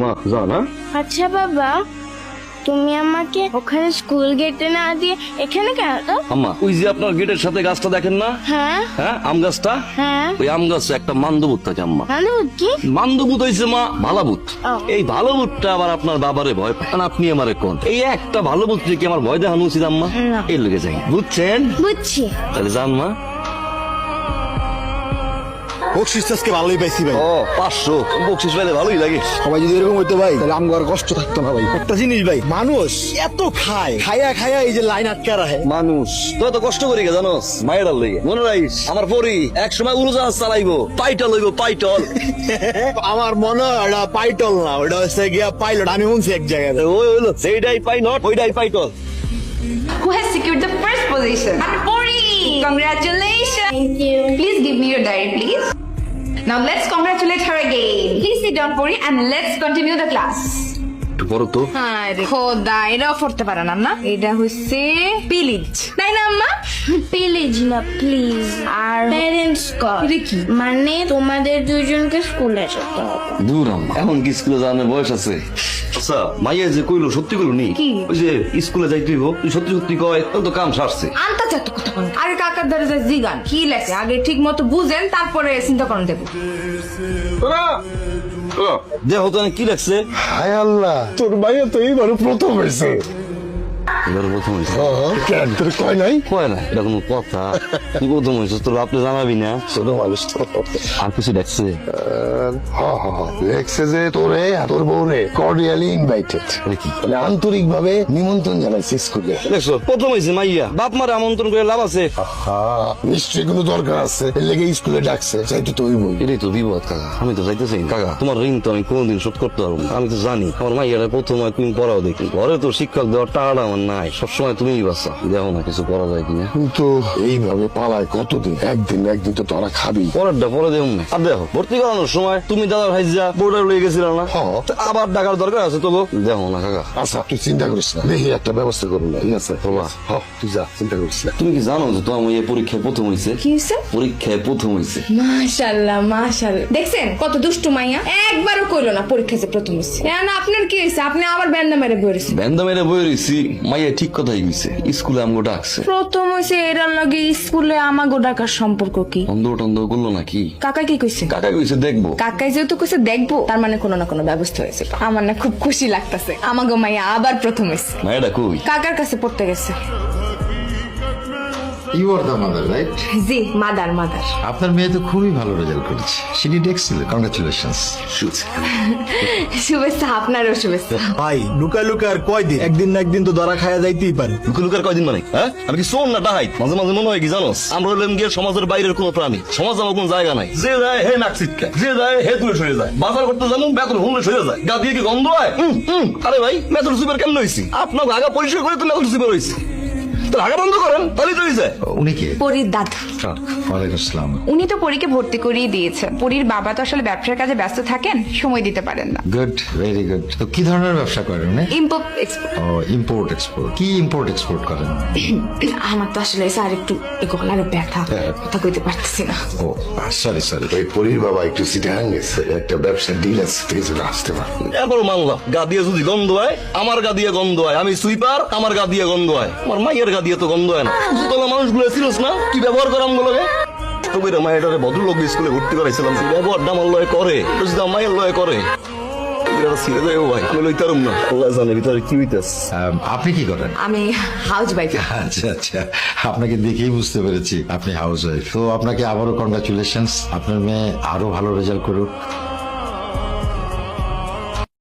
মা যাও না। আচ্ছা বাবা, তুমি আমাকে ওখানে স্কুল গেটে না দিয়ে এখানে কেন তো? আম্মা ওই যে আপনার গেটের সাথে গাছটা দেখেন না, হ্যাঁ হ্যাঁ আম গাছটা, হ্যাঁ। ওই আম গাছে একটা মান্দভূত থাকে আম্মা। কি? মান্দভূত হয়েছে মা ভালো ভূত। ও। এই ভালো ভূতটা আবার আপনার বাবারে ভয় পায়, আর আপনি আমারে কোন এই একটা ভালো ভূত কি আমার ভয় দেখানো উচিত আম্মা? না। এই লেগে যাই, বুঝছেন? বুঝছি। তাহলে যান মা। বকশিস আজকে ভালোই পাইছি ভাই। ও 500 বকশিস পাইলে ভালোই লাগে। সবাই যদি এরকম হইতো ভাই তাহলে আমগো আর কষ্ট থাকতো না ভাই। একটা জিনিস ভাই, মানুষ এত খায়, খায়া খায়া এই যে লাইন আটকা রাখে। মানুষ তো এত কষ্ট করি গে জানোস মায়ের লইগে। মনে রাখিস আমার পরি এক সময় উড়োজাহাজ চালাইবো, পাইটল হইব পাইটল। আমার মনে হয় ওটা পাইটল না, ওটা হচ্ছে গিয়া পাইলট। আমি শুনছি এক জায়গায়। ওই হইলো যেইটাই পাইলট ওইটাই পাইটল। Who has secured the first position? Puri! Congratulations! Thank you. Please give me your diary, please. Now let's congratulate her again. Please sit down, Puri, and let's continue the class. একটু পড়ো তো। খোদা, এটাও পড়তে পারে না না? এটা হচ্ছে পিলিজ, তাই না আম্মা? প্লিজ না প্লিজ। আর প্যারেন্টস কল, এটা কি? মানে তোমাদের দুজনকে স্কুলে যেতে হবে। দূর আম্মা, এখন কি স্কুলে যাওয়ার বয়স আছে? আচ্ছা মাইয়া যে কইলো সত্যি কইলো নি? কি? ওই যে স্কুলে যাইতে হইব, তুই সত্যি সত্যি কয় তাহলে তো কাম সারছে। আনতা চারটা কথা বল। আরে কাকার দ্বারা যা জিগান কি লেখে আগে ঠিক মতো বুঝেন, তারপরে চিন্তা করেন দেবো। দেখো তো কি লাগছে। হায় আল্লাহ, তোর ভাইয়া তো এইবারে প্রথম হয়েছে। এবার প্রথম হয়েছে কেন তোর কয় নাই? কয় না, এটা কোনো কথা? তুই প্রথম হয়েছিস, তোর আপনি জানাবি না? ছোট মানুষ তো। আর কিছু দেখছে? লেখছে যে তোরে আর তোর বউরে কর্ডিয়ালি ইনভাইটেড, মানে আন্তরিক ভাবে নিমন্ত্রণ জানাইছে স্কুলে। দেখছো প্রথম হয়েছে মাইয়া, বাপ মারে আমন্ত্রণ করে লাভ আছে? নিশ্চয়ই কোনো দরকার আছে, এর লেগে স্কুলে ডাকছে, চাইতে তো ওই বই। এটাই তো বিপদ কাকা, আমি তো যাইতে চাই না। কাকা তোমার ঋণ তো আমি কোনোদিন শোধ করতে পারবো না। আমি তো জানি আমার মাইয়াটা প্রথম হয় তুমি পড়াও দেখি, ঘরে তো শিক্ষক দেওয়ার টাকাটা আমার নাই, সবসময় তুমিই বাঁচা। দেখো না কিছু করা যায় কিনা। কিন্তু এইভাবে পালায় কতদিন? একদিন না একদিন তো তোরা খাবি। পরেরটা পরে দেব না। আর দেখো ভর্তি করানোর সময় তুমি দাদার ভাই যা বোর্ডার লয়ে গেছিল না, হ্যাঁ। তো আবার টাকার দরকার আছে তো গো। দেখো না কাকা। আচ্ছা তুই চিন্তা করিস না, দেখি একটা ব্যবস্থা করুন না, ঠিক আছে? বাবা, তুই যা, চিন্তা করিস না। তুমি কি জানো যে তোমার মেয়ে পরীক্ষায় প্রথম হয়েছে? কি হয়েছে? পরীক্ষায় প্রথম হয়েছে। মাশাআল্লাহ মাশাআল্লাহ, দেখছেন কত দুষ্টু মাইয়া, একবারও কইলো না পরীক্ষায় যে প্রথম হইছে। এখন আপনার কি হইছে? আপনি আবার ব্যান্ডা মেরে বইরেছেন। ব্যান্ডা মেরে বই রয়েছি, মাইয়া ঠিক কথাই কইছে, স্কুলে আমগো ডাকছে। প্রথম হইছে এরার লগে স্কুলে আমাগো ডাকার সম্পর্ক কি? অন্ধ টন্ধ করলো নাকি? কাকা কি কইছে? কাকা কইছে দেখবো। কাকাই যেহেতু কইছে দেখবো, তার মানে কোনো না কোনো ব্যবস্থা হয়েছে। আমার না খুব খুশি লাগতাছে, আমাগো মাইয়া আবার প্রথম হইছে। মায়েরা কই? কাকার কাছে পড়তে গেছে। You are the mother, right? G, mother mother. আপনার মেয়ে তো খুবই ভালো রেজাল্ট করেছে। She did excellent. Congratulations. শুভেচ্ছা, আপনারও শুভেচ্ছা। ভাই লুকায় লুকায় আর কয়দিন? একদিন না একদিন তো ধরা খায়া যাইতেই পারে। লুকার কয়দিন মানে? হ্যাঁ আমি কি শোন না ডাহাই? মাঝে মাঝে মনে হয় কি জানোস, আমরা হলাম গিয়ে সমাজের বাইরের কোনো প্রাণী। সমাজ আমার কোনো জায়গা নাই। যে যায় হে নাক ছিটকা, যে যায় হে তুলে সরে যায়। বাজার করতে যাবো বেতন হুমলে সরে যায়, গা দিয়ে কি গন্ধ হয়? আরে ভাই মেতর সুপার কেমন হয়েছি? আপনার আগা পরিষ্কার করে তো মেতর সুপার হয়েছি। তাহলে আগা বন্ধ করেন, তাহলেই তো হয়েছে। উনি কে? পরীর দাদা। ওয়ালাইকুম আসসালাম। উনি তো পরীকে ভর্তি করিয়ে দিয়েছে। পরীর বাবা তো আসলে ব্যবসার কাজে ব্যস্ত থাকেন, সময় দিতে পারেন না। Good, very good. তো কি ধরনের ব্যবসা করেন উনি? Import export. ও, ইম্পোর্ট এক্সপোর্ট। কি ইম্পোর্ট এক্সপোর্ট করেন? আমার তো আসলে স্যার একটু গলার ব্যথা, কথা কইতে পারতেছি না। ও সরি সরি। ওই পরির বাবা একটু সিটাহাং গেছে, একটা ব্যবসার ডিল আছে, ঠিক আছে? আসতে পার। এরপর মানলাম গা দিয়ে যদি গন্ধ হয়, আমার গা দিয়ে গন্ধ হয়। আমি সুইপার, আমার গা দিয়ে গন্ধ হয়। আমার মাইয়ের গা দিয়ে তো গন্ধ হয় না। তোলা মানুষগুলো ছিলস না কি ব্যবহার করে আমগুলোকে? তো কইরা মায়ের ভদ্রলোক স্কুলে ভর্তি করাইছিলাম, ব্যবহারটা আমার লয় করে, তো যদি আমার মায়ের লয় করে ছিঁড়ে যায় ভাই, আমি লইতারুম না। আল্লাহ জানে ভিতরে কি হইতেছে। আপনি কি করেন? আমি হাউস ওয়াইফ। আচ্ছা আচ্ছা, আপনাকে দেখেই বুঝতে পেরেছি আপনি হাউস ওয়াইফ। তো আপনাকে আবারও কনগ্রাচুলেশনস, আপনার মেয়ে আরো ভালো রেজাল্ট করুক।